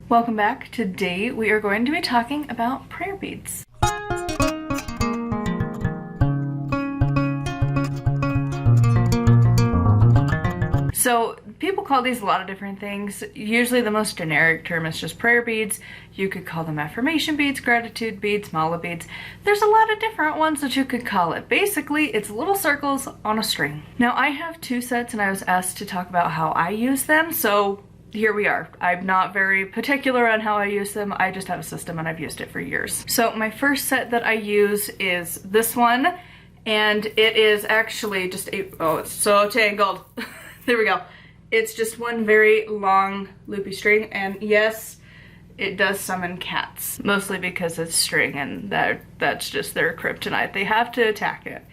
Welcome back. Today we are going to be talking about prayer beads. So people call these a lot of different things. Usually the most generic term is just prayer beads. You could call them affirmation beads, gratitude beads, mala beads. There's a lot of different ones that you could call it. Basically, it's little circles on a string. Now I have two sets and I was asked to talk about how I use them, so here we are. I'm not very particular on how I use them. I just have a system and I've used it for years. So my first set that I use is this one, and it is actually just it's so tangled. There we go. It's just one very long loopy string, and yes, it does summon cats, mostly because it's string and that's just their kryptonite. They have to attack it.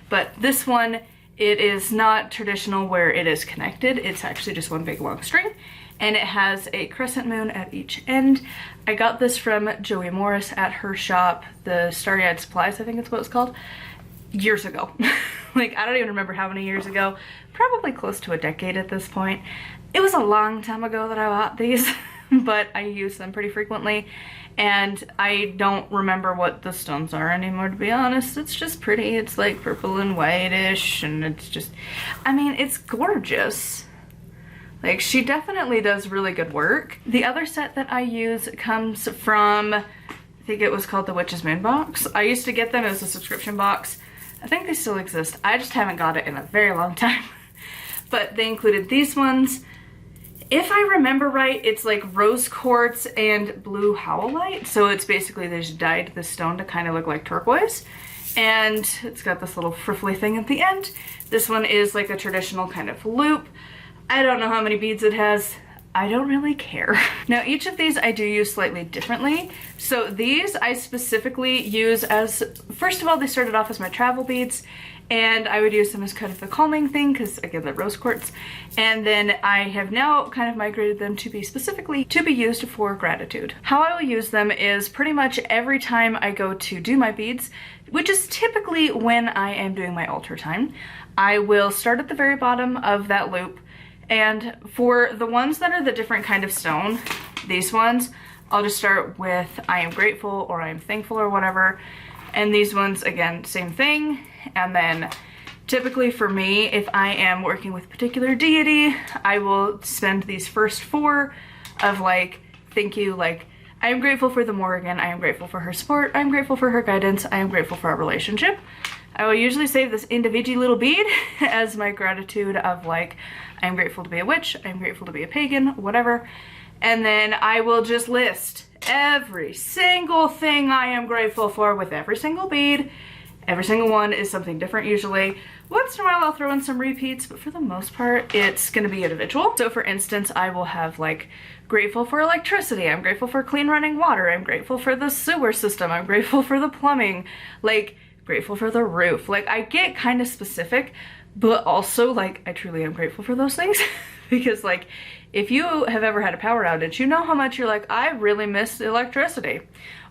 But this one, it is not traditional where it is connected. It's actually just one big long string, and it has a crescent moon at each end. I got this from Joey Morris at her shop, the Starry-Eyed Supplies, I think it's what it's called, years ago. Like, I don't even remember how many years ago, probably close to a decade at this point. It was a long time ago that I bought these, but I use them pretty frequently, and I don't remember what the stones are anymore, to be honest. It's just pretty. It's like purple and whitish, and it's just, I mean, it's gorgeous. Like, she definitely does really good work. The other set that I use comes from, I think it was called the Witch's Moon box. I used to get them as a subscription box. I think they still exist. I just haven't got it in a very long time. But they included these ones. If I remember right, it's like rose quartz and blue howlite. So it's basically they just dyed the stone to kind of look like turquoise. And it's got this little friffly thing at the end. This one is like a traditional kind of loop. I don't know how many beads it has. I don't really care. Now each of these I do use slightly differently. So these I specifically use as, first of all, they started off as my travel beads, and I would use them as kind of the calming thing because, again, they're rose quartz. And then I have now kind of migrated them to be specifically to be used for gratitude. How I will use them is pretty much every time I go to do my beads, which is typically when I am doing my altar time. I will start at the very bottom of that loop, and for the ones that are the different kind of stone, these ones, I'll just start with I am grateful or I am thankful or whatever. And these ones, again, same thing. And then typically for me, if I am working with a particular deity, I will spend these first four of like, thank you, like, I am grateful for the Morrigan, I am grateful for her support, I am grateful for her guidance, I am grateful for our relationship. I will usually save this individual little bead as my gratitude of like, I'm grateful to be a witch, I'm grateful to be a pagan, whatever. And then I will just list every single thing I am grateful for with every single bead. Every single one is something different usually. Once in a while I'll throw in some repeats, but for the most part it's gonna be individual. So for instance, I will have like grateful for electricity, I'm grateful for clean running water, I'm grateful for the sewer system, I'm grateful for the plumbing, like grateful for the roof. Like, I get kind of specific, but also like I truly am grateful for those things. Because like, if you have ever had a power outage, you know how much you're like, I really miss electricity.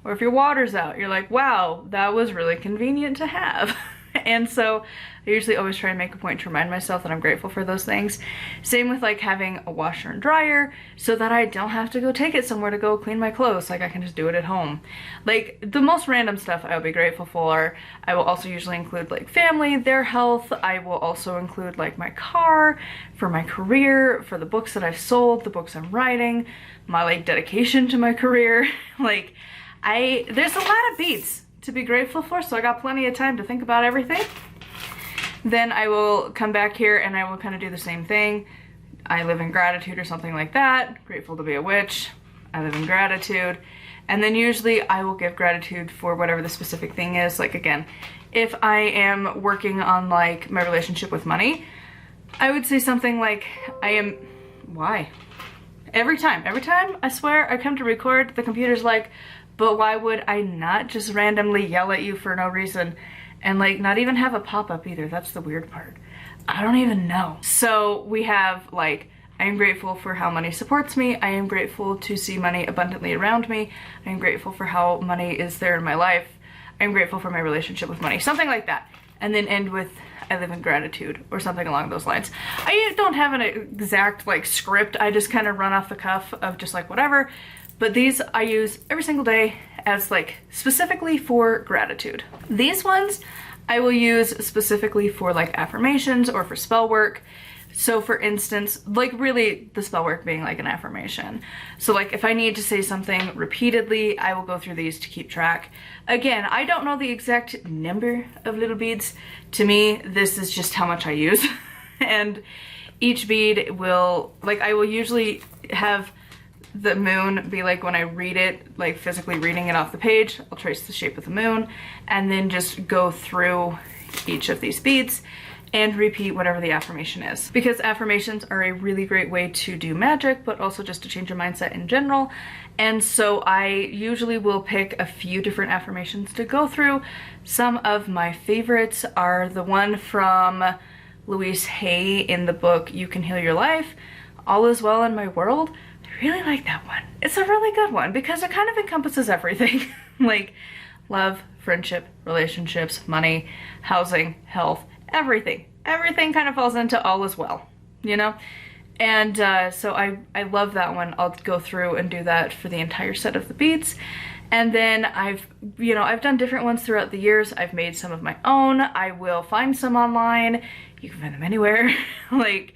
Or if your water's out, you're like, wow, that was really convenient to have. And so I usually always try and make a point to remind myself that I'm grateful for those things. Same with like having a washer and dryer so that I don't have to go take it somewhere to go clean my clothes. Like, I can just do it at home. Like, the most random stuff I'll be grateful for. I will also usually include like family, their health. I will also include like my car, for my career, for the books that I've sold, the books I'm writing, my like dedication to my career. Like, there's a lot of beads to be grateful for, so I got plenty of time to think about everything. Then I will come back here and I will kind of do the same thing. I live in gratitude or something like that. Grateful to be a witch. I live in gratitude. And then usually I will give gratitude for whatever the specific thing is. Like, again, if I am working on like my relationship with money, I would say something like, why? Every time I swear I come to record, the computer's like, but why would I not just randomly yell at you for no reason and like not even have a pop-up either? That's the weird part. I don't even know. So we have like, I am grateful for how money supports me. I am grateful to see money abundantly around me. I am grateful for how money is there in my life. I am grateful for my relationship with money. Something like that. And then end with, I live in gratitude, or something along those lines. I don't have an exact like script. I just kind of run off the cuff of just like whatever. but these I use every single day as like specifically for gratitude. These ones I will use specifically for like affirmations or for spell work. So for instance, like really the spell work being like an affirmation. So like if I need to say something repeatedly, I will go through these to keep track. Again, I don't know the exact number of little beads. To me, this is just how much I use. And each bead will, like I will usually have the moon be like when I read it, like physically reading it off the page, I'll trace the shape of the moon and then just go through each of these beads and repeat whatever the affirmation is. Because affirmations are a really great way to do magic, but also just to change your mindset in general. And so I usually will pick a few different affirmations to go through. Some of my favorites are the one from Louise Hay in the book You Can Heal Your Life, All Is Well in My World. I really like that one. It's a really good one because it kind of encompasses everything. Like love, friendship, relationships, money, housing, health, everything. Everything kind of falls into all is well, you know? And so I love that one. I'll go through and do that for the entire set of the beads. And then I've done different ones throughout the years. I've made some of my own. I will find some online. You can find them anywhere. Like,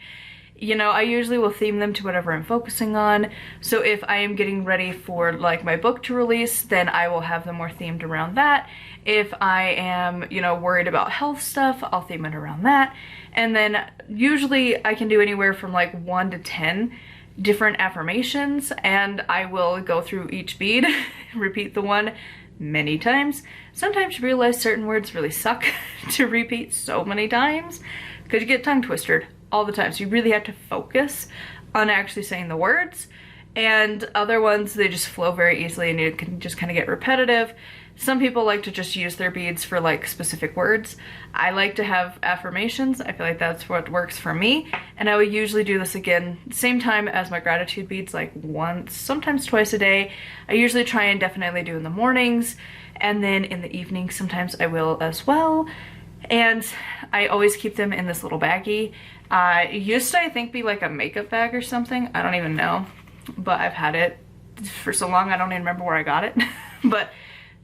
you know, I usually will theme them to whatever I'm focusing on. So if I am getting ready for like my book to release, then I will have them more themed around that. If I am, you know, worried about health stuff, I'll theme it around that. And then usually I can do anywhere from like 1 to 10 different affirmations, and I will go through each bead, repeat the one many times. Sometimes you realize certain words really suck to repeat so many times because you get tongue twisted all the time. So you really have to focus on actually saying the words. And other ones, they just flow very easily and you can just kind of get repetitive. Some people like to just use their beads for like specific words. I like to have affirmations. I feel like that's what works for me. And I would usually do this again, same time as my gratitude beads, like once, sometimes twice a day. I usually try and definitely do in the mornings. And then in the evening, sometimes I will as well. And I always keep them in this little baggie. It used to, I think, be like a makeup bag or something. I don't even know, but I've had it for so long I don't even remember where I got it. But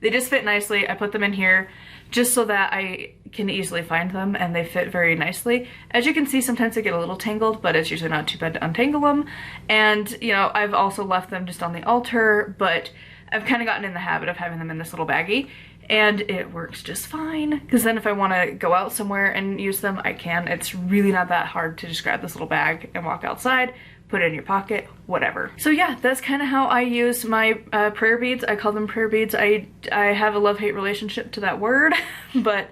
they just fit nicely. I put them in here just so that I can easily find them, and they fit very nicely. As you can see, sometimes they get a little tangled, but it's usually not too bad to untangle them. And, you know, I've also left them just on the altar, but I've kind of gotten in the habit of having them in this little baggie. And it works just fine, because then if I want to go out somewhere and use them, I can. It's really not that hard to just grab this little bag and walk outside, put it in your pocket, whatever. So yeah, that's kind of how I use my prayer beads. I call them prayer beads. I have a love-hate relationship to that word, but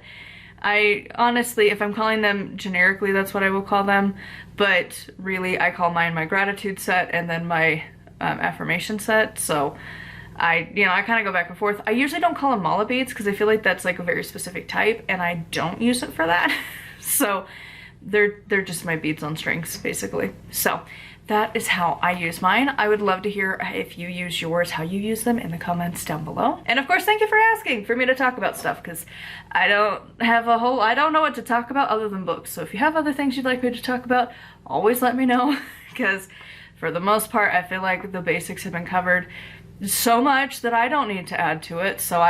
I honestly, if I'm calling them generically, that's what I will call them. But really, I call mine my gratitude set and then my affirmation set. So I kind of go back and forth. I usually don't call them mala beads because I feel like that's like a very specific type and I don't use it for that. So they're just my beads on strings, basically. So that is how I use mine. I would love to hear if you use yours, how you use them in the comments down below. And of course, thank you for asking for me to talk about stuff, because I don't know what to talk about other than books. So if you have other things you'd like me to talk about, always let me know, because for the most part, I feel like the basics have been covered so much that I don't need to add to it. So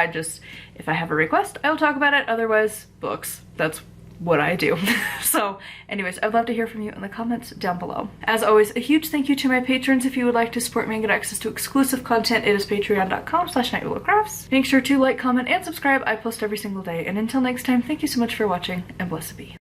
if I have a request, I'll talk about it. Otherwise, books. That's what I do. So anyways, I'd love to hear from you in the comments down below. As always, a huge thank you to my patrons. If you would like to support me and get access to exclusive content, it is patreon.com/nightwillowcrafts. Make sure to like, comment, and subscribe. I post every single day. And until next time, thank you so much for watching, and blessed be.